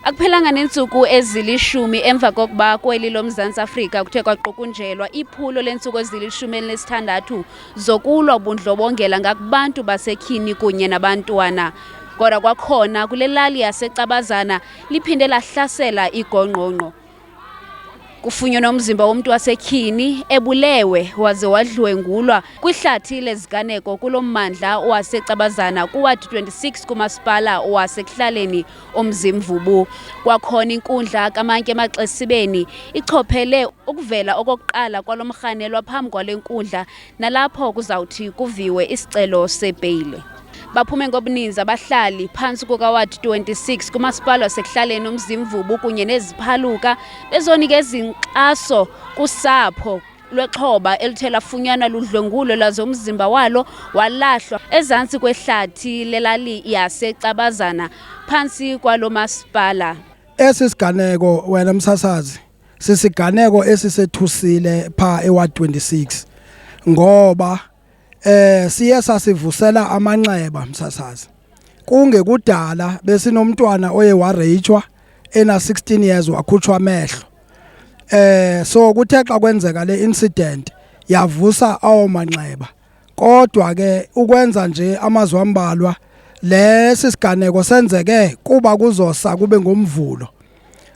Akuphelanga nentsuku ezilishumi emva kokuba kweli loMzantsi Afrika kuthe kwaqukunjelwa iphulo lentsuku ezilishumi elinesithandathu zokulwa ubundlobongela ngakubantu basetyhini kunye nabantwana. Kodwa kwakhona kule lali yaseCabazana liphinde lahlasela igongqongqo. Kufunyanwa umzimba womntu wasetyhini ebulewe waze wadlwengulwa kwihlathi leziganeko kulo mmandla waseCabazana kuwadi 26 kumasipala wasekuhlaleni oMzimvubu. Kwakhona inkundla eMaXesibeni ichophele ukuvela okokuqala kwalo mrhanelwa phambi kwale nkundla nalapho kuzawuthi kuviwe isicelo sebheyile. Baphume ngobuninzi abahlali phantsi kukawadi 26 kumasipala wasekuhlaleni oMzimvubu kunye neziphaluka bezonikeza inkxaso kusapho lwexhoba elithe lafunyanwa ludlwengulo lwaze umzimba walo walahlwa ezantsi kwehlathi lelali yaseCabazana phantsi kwalo masipala. Esi siganeko wena msasazi sisiganeko esisethusile pha eward 26 ngoba siye sasivusela amanxeba msasazi. Kungekudala besinomntwana oye wareyitshwa ena 16 years wakhutshwa amehlo. So kuthe xa kwenzeka le incident yavusa awo manxeba. Kodwa ke ukwenza nje amazwi ambalwa lesi siganeko senzeke kuba kuzosa kube ngomvulo.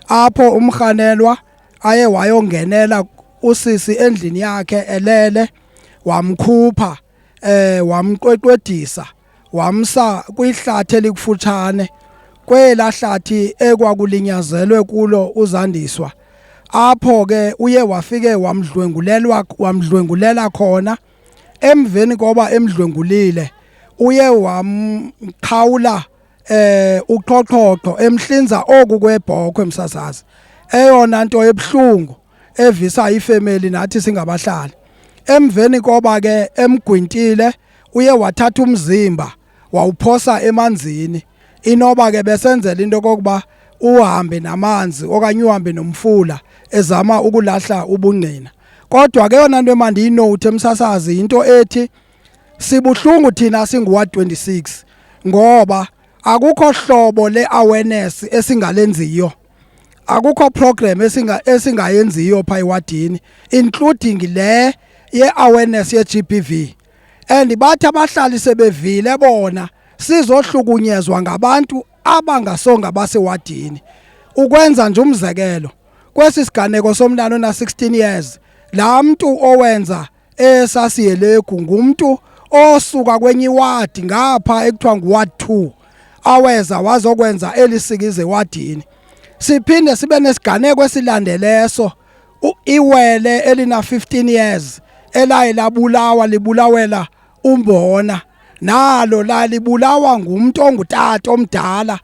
Apho umrhanelwa aye wayongenela usisi endlini yakhe elele wamkhupha wamqweqwedisa wamsa kwihlathi elikufutshane kwelahlathi ekwakulinyazelwe kulo uzandiswa. Apho ke uye wafike wamdlwengulela khona. Emveni koba emdlwengulile uye wamqhawula uqhoqhoqho emhlinza oku kwebhokhwe msasazi. Eyona nto ebhlungu evisa ifamily nathi singabahlali. Emveni koba ke emgwintile uye wathatha umzimba wawuphosa emanzini. Inoba ke besenzela into kokuba uhambe namanzi okanye uhambe nomfula ezama ukulahla ubungqina. Kodwa ke yona nto emandiyinote emsasazi into ethi sibuhlungu thina singuward 26 ngoba akukho hlobo le-awareness esingalenziyo. Akukho program esingayenziyo pha ewadini including le ye-awareness ye-GBV. And bathi abahlali sebevile bona sizohlukunyezwa ngabantu abangasonga basewadini. Ukwenza nje umzekelo kwesi siganeko somntana ona 16 years laa mntu owenza esasiyelegu ngumntu osuka kwenye iwadi ngapha ekuthiwa nguward 2 aweza wazokwenza elisikize ewadini. Siphinde sibe nesiganeko esilandeleso iwele elina 15 years elaye libulawela umbona nalo lalibulawa ngumuntu ongutata omdala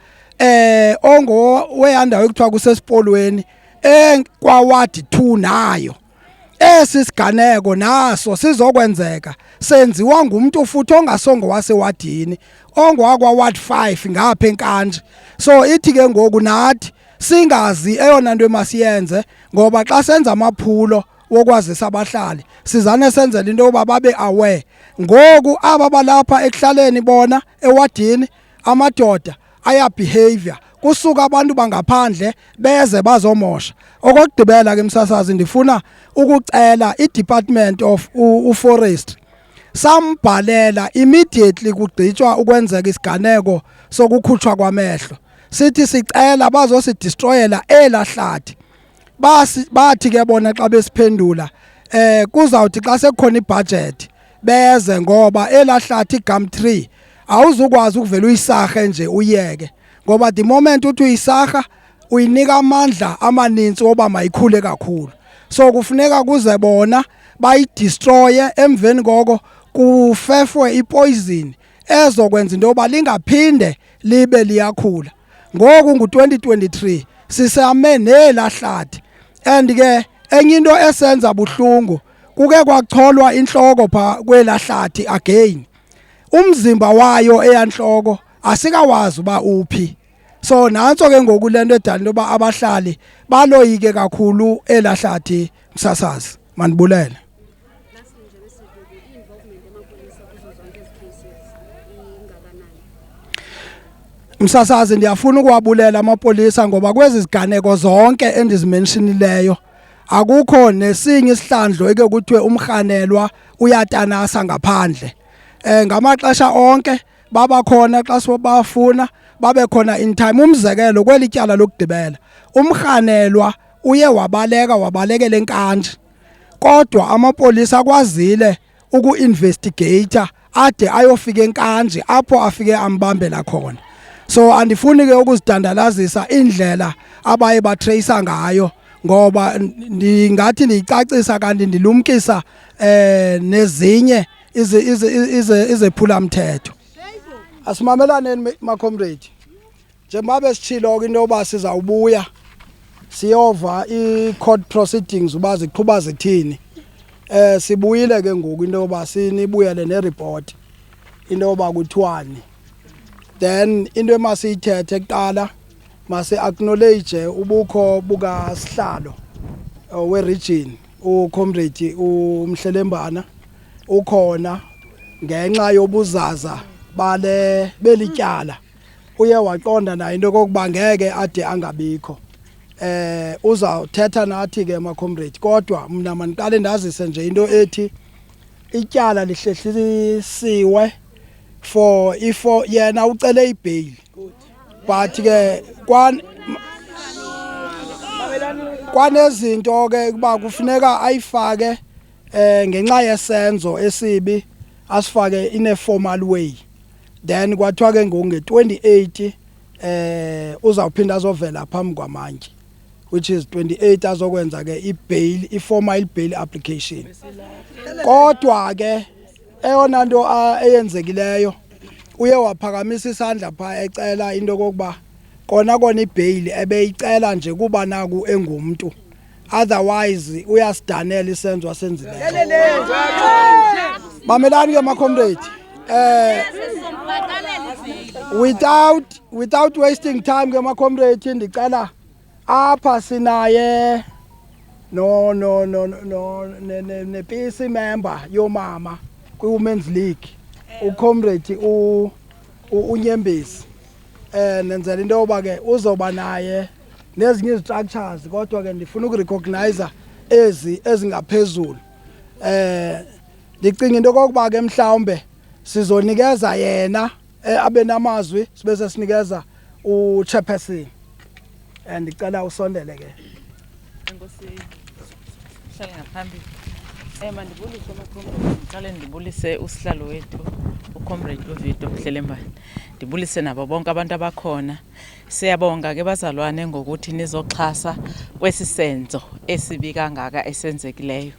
ongoweyandawo ekuthiwa kusesipolweni kwawadi 2 nayo. Esi siganeko naso sizokwenzeka senziwa ngumuntu futhi ongasongo wasewadini ongowakwa-ward 5 ngapha enkanje. So ithi ke ngoku nathi singazi eyona nto emasiyenze ngoba xa senza amaphulo wokwazisa abahlali sizane senzela into yokuba babe aware. Ngoku aba balapha ekuhlaleni bona ewadini amadoda ayabehavior kusuka abantu bangaphandle beze bazomosha. Okokugqibela ke msasazi ndifuna ukucela iDepartment of Forestry sambhalela immediately kugqitywa ukwenzeka isiganeko sokukhutshwa kwamehlo. Sithi sicela bazosidestroyela elahlathi. Bathi ke bona xa besiphendula kuzawuthi xa sekukhona ibudget beze ngoba elahlathi igum3 awuzukwazi ukuvela uyisarhe nje uyeke ngoba the moment uthi uyisarha uyinika amandla amaninzi oba mayikhule kakhulu. So kufuneka kuze bona bayidestroye emveni koko kufefwe ipoison ezokwenza into yoba lingaphinde libe liyakhula. Ngoku ngu-2023 sisame nelahlathi and ke enye into esenza buhlungu kuke kwacholwa inhloko pha kwelahlathi again. Umzimba wayo eyanhloko asikawazi uba uphi. So nanso ke ngoku lento edala into yoba abahlali baloyike kakhulu elahlathi msasazi. Mandibulele. Msasazi, ndiyafuna ukuwabulela amapolisa ngoba kwezi ziganeko zonke endizimenshinileyo akukho nesinye isihlandlo eke kuthiwe umrhanelwa uyatanasa ngaphandle. Ngamaxesha onke baba khona xa sobafuna babe khona in time. Umzekelo kweli tyala lokugqibela umrhanelwa uye wabalekela enkanje, kodwa amapolisa akwazile uku-investigator ade ayofika enkanje apho afike ambambela khona. So andifuni ke ukuzidandalazisa indlela abaye batreyisa ngayo ngoba ndingathi ndiyicacisa kanti ndilumkisa nezinye izephula mthetho. Asimamelaneni macomrade, njengoba besitshilo ke into yoba sizawubuya siyova i-court proceedings uba ziqhuba zithini. Sibuyile ke ngoku into yoba sinibuyele nereport into yoba kuthiwani. Then into emasiyithethe kuqala masi-acknowledge ubukho bukasihlalo we-region uComrade uMhlelembana ukhona ngenxa yobuzaza belityala. Uye waqonda nayo into yokokuba ngeke ade angabikho. Uzawuthetha nathi ke macomrade, kodwa mna mandiqale ndazise nje into ethi ityala lihlehlisiwe for yena ucele ibail, but ke kwanezinto ke kuba kufuneka ayifake ngenxa yesenzo esibi asifake in a formal way. Then kwathiwa ke ngoku nge-28 uzawuphinda azovela phambi kwamantyi, which is 28 azokwenza ke ibail, i-formal bail application. Kodwa ke eyona nto eyenzekileyo uye waphakamisa isandla phaa ecela into yokokuba kona ibail ebeyicela nje kuba naku engumntu, otherwise uyasidanela isenzo asenzileyo. Mamelani ke macomrade, without wasting time ke macomrade, ndicela apha sinaye ne-PC member yomama kwi-Women's League, uComrade uNyembezi. Nenzela into yoba ke uzoba naye nezinye izi-structures, kodwa ke ndifuna ukurecognize ezingaphezulu. Ndicinga into yokokuba ke mhlawumbe sizonikeza yena abe namazwi sibe sesinikeza uchairperson. Ndicela usondele ke. Enkosi hlale ngaphambili. Mandibulise macomrade, ndiqale ndibulise usihlalo wethu uComrade uVito Mhlelembane. Ndibulise nabo bonke abantu abakhona. Siyabonga ke bazalwane ngokuthi nizoxhasa kwesisenzo esibi kangaka esenzekileyo.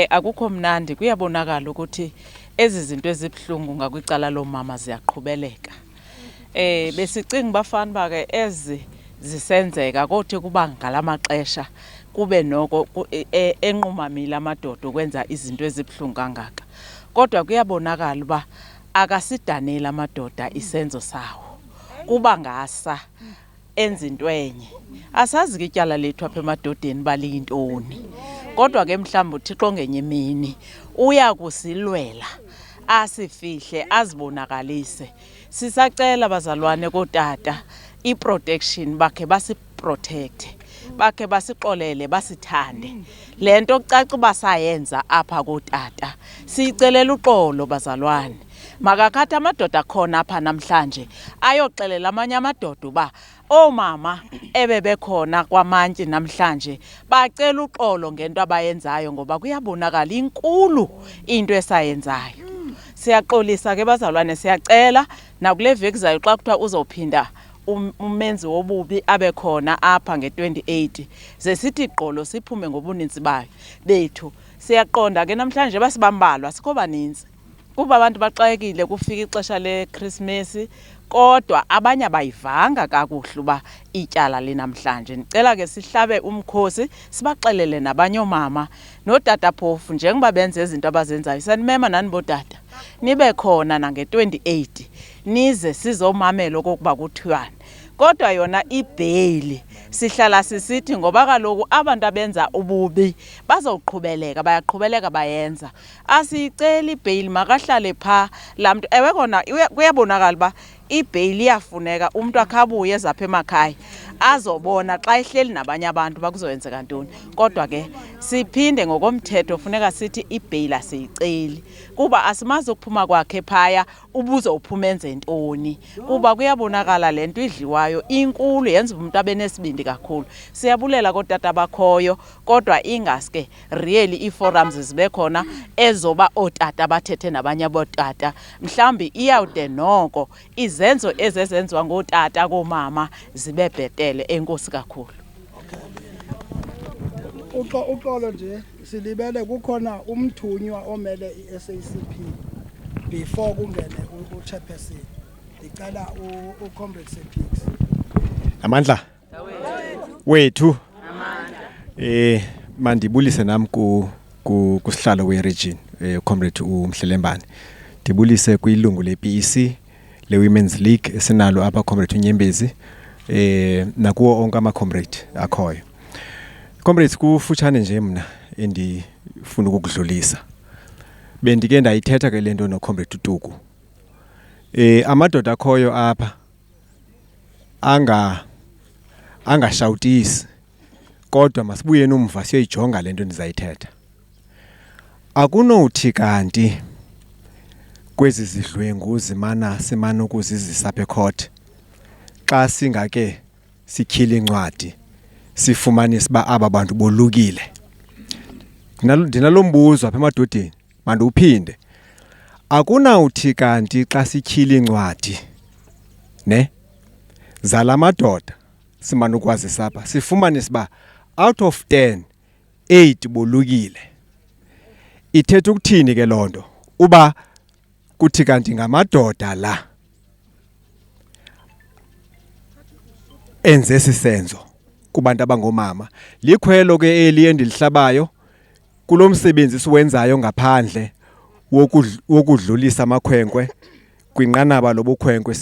Akukho mnandi, kuyabonakala ukuthi ezi zinto ezibhlungu ngakwicala lomama ziyaqhubeleka. Besicinga bafana ba ke ezi zisenzeka kodwa kuba ngalamaxesha kube noko enqumamile amadoda ukwenza izinto ezibhlungu kangaka. Kodwa kuyabonakala uba akasidanela amadoda isenzo sawo, kuba ngasa enza into enye. Asazi ke ityala lethu apha emadodeni baliyintoni, kodwa ke mhlawumbi uThixo ngenye imini uya kusilwela, asifihle, azibonakalise. Sisacela bazalwane kootata i-protection, bakhe basiprotecte, bakhe basixolele, basithande. Le nto kucaca uba sayenza apha kootata siyicelela uxolo bazalwane. Makakhatha amadoda khona apha namhlanje ayoxelela amanye amadoda uba oomama ebebekhona kwamantyi namhlanje bacela uxolo ngento abayenzayo, ngoba kuyabonakala inkulu into esayenzayo. Siyaxolisa ke bazalwane, siyacela nakule veki zayo xa kuthiwa uzawuphinda umenzi wobubi abe khona apha nge-28 ze sithi gqolo siphume ngobuninzi bayo bethu. Siyaqonda ke namhlanje basibambalwa sikho baninzi kuba abantu baxakekile kufika ixesha leChristmas, kodwa abanye abayivanga kakuhle uba ityala linamhlanje. Ndicela ke sihlabe umkhosi, sibaxelele nabanye oomama notata phofu njengoba benze izinto abazenzayo. Sanimema nani bodata nibe khona nange-28 nize sizomamela okokuba kuthiwani. Kodwa yona ibail sihlala sisithi ngoba kaloku abantu abenza ububi bazoqhubeleka, bayaqhubeleka bayenza. Asiyiceli ibail, makahlale pha laa mntu. Ewe kona kuyabonakala uba ibheyili iyafuneka umuntu akhabuye ezapha emakhaya azobona xa ehleli nabanye abantu bakuzoyenzeka ntoni. Kodwa ke siphinde ngokomthetho funeka sithi ibheyili asiyiceli kuba asimazi ukuphuma kwakhe phaya ubuze uphumenze ntoni, kuba kuyabonakala le nto idliwayo inkulu yenza umuntu abe nesibindi kakhulu. Siyabulela kootata bakhoyo, kodwa ingaske really ii-forums zibe khona ezoba ootata bathethe nabanye bootata. Mhlawumbi iyawude noko izenzo ezezenziwa ngootata koomama zibe bhetele. Enkosi kakhulu. Uxolo nje silibele kukhona umthunywa omele i-SACP before kungene uchairperson. Ndicela uComrade Sepix. Amandla wethu mandibulise nami kusihlalo weregion Comrade uMhlelembane. Ndibulise kwilungu lePEC le Women's League esinalo apha Comrade uNyembezi nakuwo onke ama-comrade akhoyo. Comrades, kufutshane nje mna endifuna ukukudlulisa. Bendike ndayithetha ke lento noComrade uTuku. Amadoda akhoyo apha angashawutisi, kodwa masibuye nomva siyoyijonga lento ndizayithetha. Akunothi kanti kwezi zidlwengu simana ukuzizisa apha ecourt xa singake sikhile incwadi sifumanise ba aba bantu bolukile. Ndinalombuzo apha emadodeni, mandiwuphinde. Akunawuthi kanti xa sikhile incwadi zala madoda simana ukwazisa apha sifumanise ba out of 10 8 bolukile. Ithetha ukuthini ke lonto? Uba kuthi kanti ngamadoda la enze sisenzo kubantu abangomama. Likhwelo ke eli endilihlabayo kulomsebenzi siwenzayo ngaphandle wokudlulisa amakhwenkwe kwinqanaba lobukhwenkwe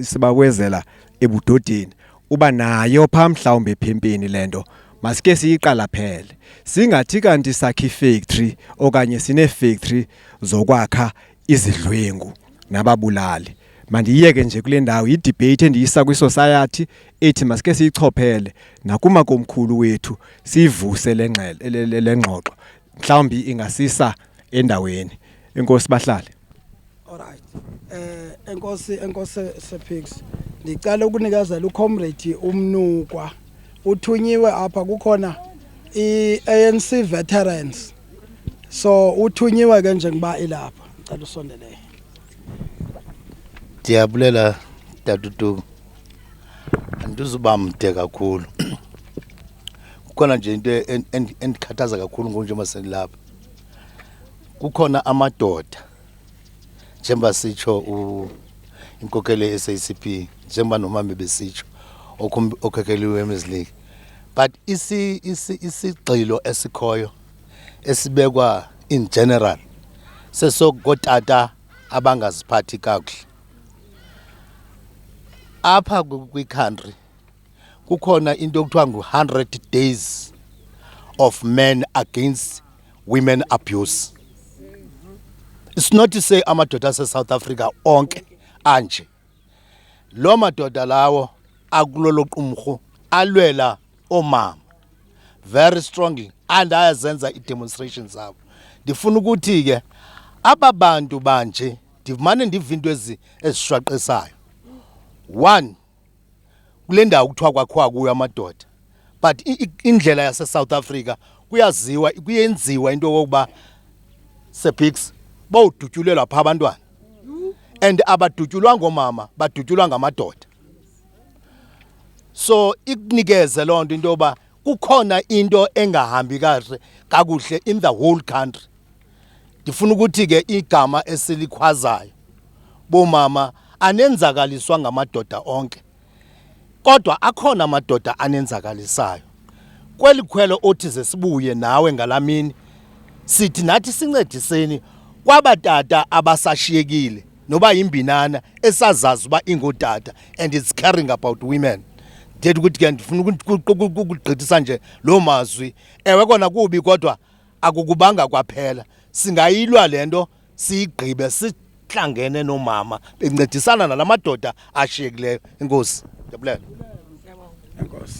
sibawezela ebudodeni. Uba nayo pha mhlawumbe ephempeni lento masike siyiqalaphele, singathi kanti sakhe ifactory okanye sine-factory zokwakha izidlwengu nababulali. Mandiyeke nje kule ndawo idebate endiyisa kwisociety ethi masike siyichophele nakumakomkhulu wethu sivuse lengxoxo mhlawumbi ingasisa endaweni. Enkosi bahlali. Alright. Enkosi Sepix. Ndicela ukunikezela uComrade umnukwa uthunyiwe apha kukhona iANC veterans. So uthunyiwe ke njengoba ilapha. Ngicela usondele. Ndiyabulela Tatutu. Andizuba mde kakhulu. Kukhona nje into endikhathaza kakhulu ngonjengoba senilapha. Kukhona amadoda njengoba sitsho inkokele ye-SACP njengoba nomama besitsho okhokhela iWomen's League. But isigxilo esikhoyo esibekwa in general sesokotata abangaziphathi kakuhle. Apha kwi-country kukhona into okuthiwa ngu-100 days of men against women abuse. It's not to say amadoda ase-South Africa onke anje. Lo madoda lawo akulolo qumrhu alwela omama very strongly and ayazenza i-demonstrations zabo. Ndifuna ukuthi ke aba bantu banje ndimane ndiva into ezishwaqesayo. One, kule ndawo kuthiwa kwakhiwa kuyo amadoda, but indlela yase-South Africa kuyenziwa into yokuba Sepix bawudutyulelwa pha abantwana and abadutyulwa ngomama badutyulwa ngamadoda. So ikunikeze loo nto into yoba kukhona into engahambi kakuhle in the whole country. Ndifuna ukuthi ke igama esilikhwazayo bomama anenzakaliswa ngamadoda onke, kodwa akhona amadoda anenzakalisayo. Kweli khwelo othi zesibuye nawe ngalamini sithi nathi sincediseni kwabatata abasashiyekile noba yimbinana esazazi uba ingotata and it's caring about women. Ndithi ukuthi ke ndifuna ukugqithisa nje lo mazwi. Ewe kona kubi kodwa akukubanga kwaphela. Singayilwa lento siyigqibe hlangene nomama bencedisana nalamadoda ashiyekileyo. Inkosi. Ndiyabulela. Enkosi.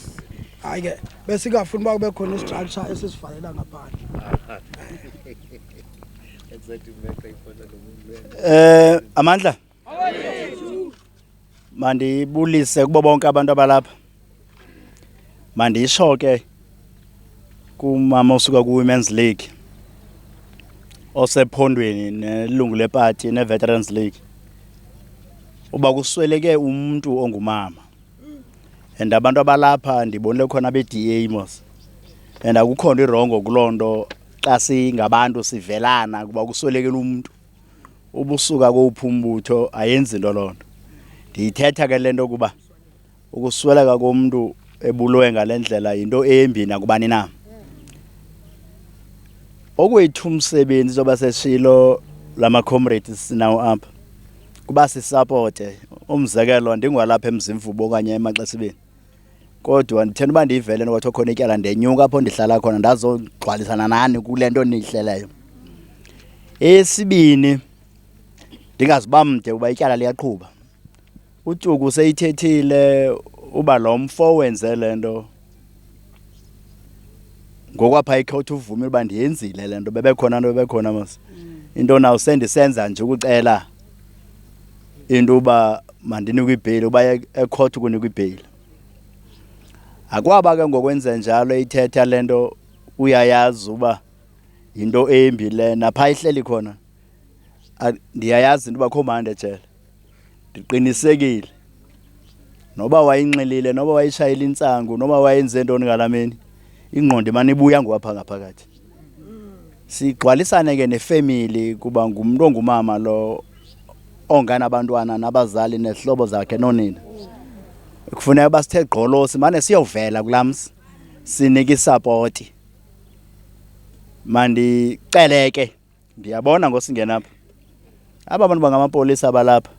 Hayi ke besikafuni uba kube khona istructure esisivalela ngaphandle. Amandla. Mandibulise kubo bonke abantu abalapha. Mandisho ke kumama osuka ku-Women's League osephondweni nelungu lepati ne-Veterans League uba kusweleke umuntu ongumama, and abantu abalapha ndibonile khona be-DA mos, and akukhona irongo kulonto xa singabantu sivelana kuba kusweleke umuntu ubusuka kophumbutho ayenzi into lonto. Ndiyithetha ke lento kuba ukusweleka komuntu ebulwe ngalendlela into embi nakubani na. Okwethu umsebenzi zoba seshilo lama comrades sinawo apha kuba sisupporte. Umzekelo ndingwalapha eMzimvubu okanye eMaXesibeni, kodwa ndithanda uba ndivele nokuthi khona ityala ndenyuka apho ndihlala khona ndazogcwalisana nani kule nto nihleleyo. Esibini, ndingaziba mde uba ityala liyaqhuba. UTuku seyithethile uba lo mfo wenze lento ngokwapha ikhotha uvumile uba ndiyenzile lento, bebekhona mos. Into nawo sendisenza nje ukucela into uba mandinikwe ibheyili uba ekhotha ukunikwa ibheyili. Akwaba ke ngokwenza njalo ithetha lento uyayazi uba into embi le napha ihleli khona. Ndiyayazi into uba kho mande ejele. Ndiqinisekile noba wayinxilile, noba wayishayile intsangu, noba wayenze ntoni ngalameni, ingqondo imane ibuya ngapha ngaphakathi. Sigcwalisane ke nefamily kuba ngumuntu ongumama lo onganabantwana nabazali nezihlobo zakhe nonina. Kufuneka basithe gqolo simane siyovela kulamsi sinike isupport. Mandiceleke ndiyabona ngosingena apha aba bantu bangamapolisa abalapha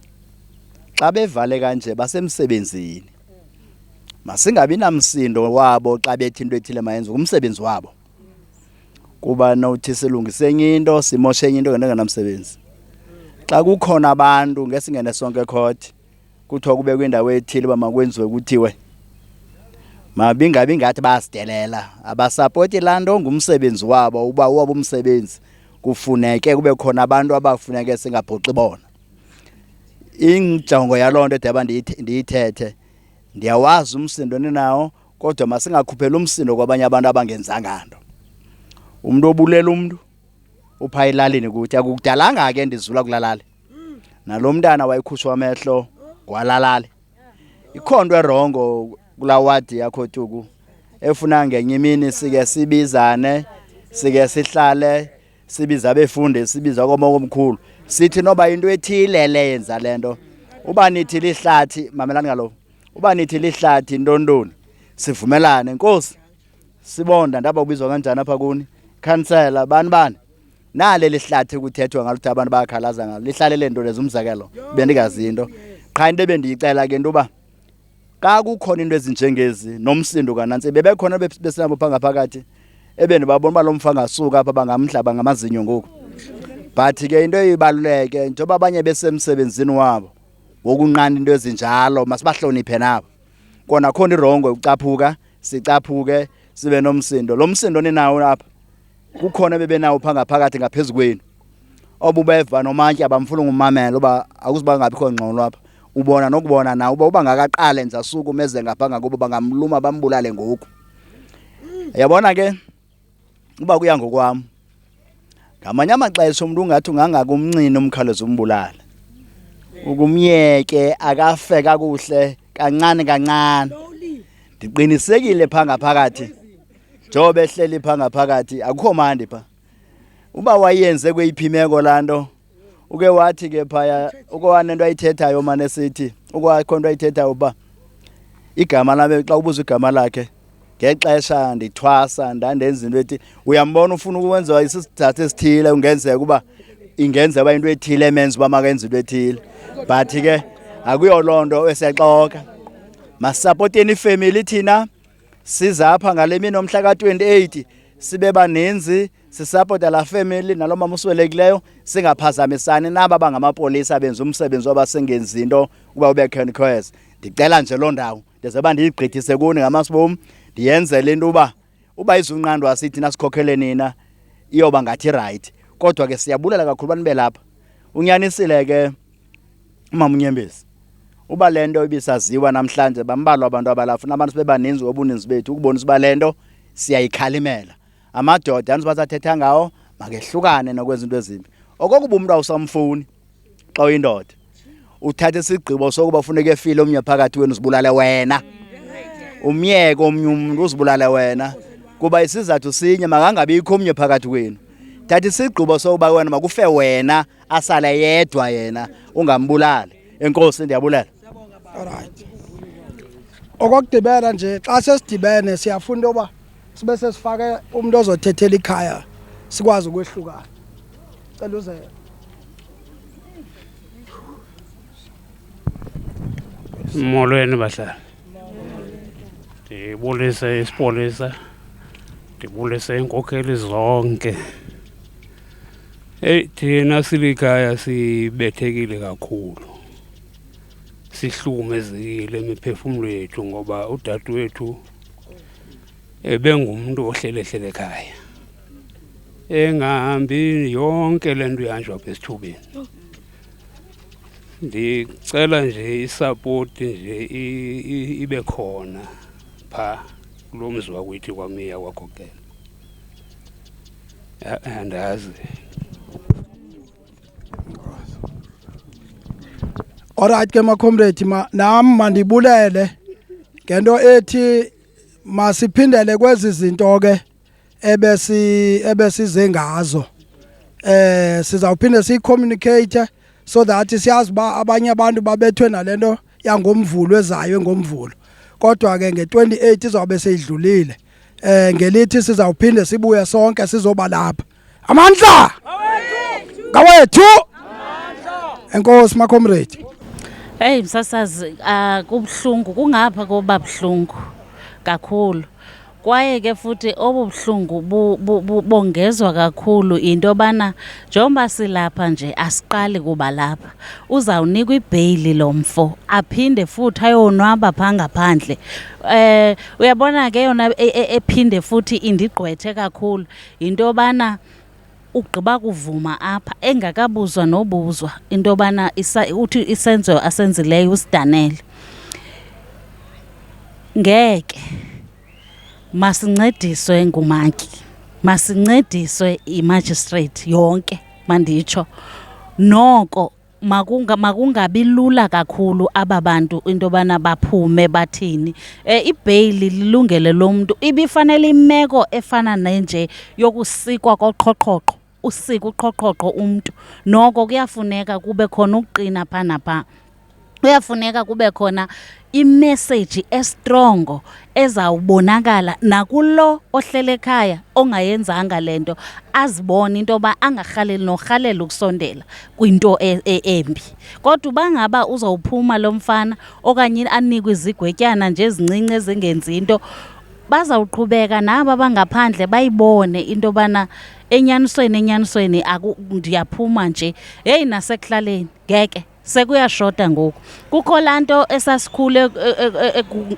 xa bevale kanje basemsebenzini. Masingabi namsindo wabo xa bethi into ethile mayenze umsebenzi wabo, kuba nothi silungise enye into simoshe enye into ngenamsebenzi. Xa kukhona abantu ngesingene sonke court kuthiwa kube kwindawo ethile uba makwenziwe kuthiwe mabingabi ngathi basidelela, abasapoti laa nto ngumsebenzi wabo. Uba wabo umsebenzi kufuneke kube khona abantu abafuneke singabhoxi bona. Injongo yaloo nto edaba ndiyithethe, ndiyawazi umsindo ninawo, kodwa masingakhuphela umsindo kwabanye abantu abangenzanga nto. Umuntu obulela umuntu upha elalini kuthi akukudalanga ke ndizula kulalali. Nalo mntana wayekhushwa amehlo kwalalali. Ikhonto erongo kula wadi yakho Tuku efuna ngenye imini sike sibizane, sike sihlale, sibiza abefundi, sibiza komkhulu, sithi noba into ethile leyenza lento. Uba nithi lihlathi, mamelani ngalo, uba nithi lihlathi ntontoni sivumelane. Nkosi sibonda ndaba ubizwa kanjani apha kuni, khansela bani nale lihlathi kuthethwa ngalo ukuthi abantu bayakhalaza ngalo lihlale lento lezumzekelo bendingazi into. Qha into ebendiyicela ke into uba xa kukhona into ezinjengezi nomsindo kanantsi bebekhona besinabo pha ngaphakathi ebendibabona uba lo mfa ngasuka apha bangamhlaba ngamazinyo ngoku. But ke into ibaluleke njengoba abanye besemsebenzini wabo wokunqanda into ezinjalo masibahloniphe nabo. Kona khona irongo ucaphuka sicaphuke sibe nomsindo. Lo msindo ninawo apha kukhona bebenawo pha ngaphakathi ngaphezulu kwenu obubeva nomantye abamfuna ngumamela uba akuziba ngabikho ngxolo apha. Ubona nokubona nawe uba ngakaqale nje asuku meze ngapha ngakubo bangamluma bambulale ngoku. Yabona ke uba kuya ngokwami ngamanye amaxesha umuntu ungathi ungangakumncini umkhalezo umbulala, ukumyeke akafe kakuhle kancane. Ndiqinisekile pha ngaphakathi njengoba ehleli pha ngaphakathi akukho mandi pha. Uba wayenze kweyiphimeko laa nto uke wathi ke phaya ukwanento ayithethayo mane sithi ukwakho into ayithethayo uba igama lami xa ubuza igama lakhe ngexesha ndithwasa ndandenza into ethi uyambona ufuna ukwenza isizathu esithile ungenzeka uba ingenza uba into ethile emenza uba makenze into ethile. But ke akuyo loo nto esexoka. Masisapoteni ifamily thina siza apha ngale mini omhla ka-28 sibe baninzi sisapota la family nalo mama uswelekileyo singaphazamisani naba bangamapolisa benza umsebenzi wabasengenzi into kuba ube conquest. Ndicela nje lo ndawo ndizeba ndiyigqithise kuni ngamasibom ndiyenzele into uba izunqandwa sithi nasikhokhele nina iyoba ngathi right. Kodwa ke siyabulela kakhulu banibe lapha. Unyanisile ke umama uNyembezi. Uba lento ibisaziwa namhlanje bambalwa abantu abalafu nabantu bebaninzi obuninzi bethu ukubonisa uba lento siyayikhalimela. Amadoda anizibasathetha ngawo makehlukane nokwenza into ezimbi. Okokuba umuntu awusamfuni xa uyindoda. Uthatha isigqibo sokuba ufuneka efile omnye phakathi wenu uzibulale wena. Umyeke omnye umuntu uzibulale wena kuba isizathu sinye makangabikho omnye phakathi kwenu. Thatha isigqibo sokuba wena makufe wena asale yedwa yena ungambulali. Enkosi ndiyabulela. Alright. Okokugqibela nje xa sesidibene siyafunda oba sibe sesifake umuntu ozothethela ikhaya sikwazi ukwehlukana. Cela uze. Molweni bahlali. Ndibulise isipolisa. Ndibulise inkokheli zonke. Thina silikhaya sibethekile kakhulu. Sihlumezile imiphefumulo yethu ngoba udadewethu ebengumuntu ohlelehlele ekhaya. Engahambi yonke lento ihanjwa apha esithubeni. Ndicela nje isupport nje ibe khona pha kulo mzi wakwethu kwamiya kwakhokela. Andazi. Alright ke comrade nami mandibulele ngento ethi masiphindele kwezi zinto ke ebesize ngazo. Sizawuphinde siyicommunicate so that siyazi ba abanye abantu babethwe nalento yangomvulo ezayo ngomvulo. Kodwa ke nge28 izobe seyidlulile. Ngelithi sizawuphinde sibuye sonke sizoba lapha. Amandla! Ngawethu! Enkosi ma comrade. Hey msasazi kubhlungu kungapha koba bhlungu kakhulu. Kwaye ke futhi obubuhlungu bongezwa kakhulu into bana njengoba silapha nje asiqali kuba lapha. Uzawunikwa ibail lomfo aphinde futhi ayonwaba phangaphandle. Uyabona ke yona ephinde futhi indigqwethe kakhulu into bana ugqiba kuvuma apha engakabuzwa nobuzwa into bana uthi isenzo asenzileyo usidanele. Ngeke masincediswe nguMaki, masincediswe iMagistrate yonke manditsho. Noko makungabi lula kakhulu ababantu into bana baphume bathini. Ibail lilungele lomuntu ibifanele imeko efana nje yokusikwa koqhoqhoqo. Usika uqhoqhoqo umuntu noko kuyafuneka kube khona ukuqina phana pha. Kuyafuneka kube khona imessage estrongo ezawubonakala nakulo ohlele ekhaya ongayenzanga lento azibone into ba angarhaleli norhalela ukusondela kwinto embi. Kodwa bangaba uzawuphuma lo mfana okanye anikwe izigwetyana nje ezincinci ezingenzi into bazawuqhubeka naba bangaphandle bayibone into bana enyanisweni ndiyaphuma nje. Hey nasekhlaleni ngeke sekuyashoda ngoku. Kukho lanto esasikhule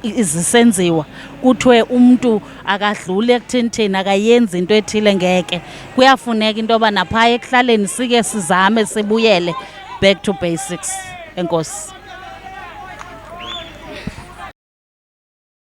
izisenziwa kuthiwe umuntu akadlule ekuthini akayenzi into ethile ngeke. Kuyafuneka into ba napha ekhlaleni sike sizame sibuyele back to basics. Enkosi.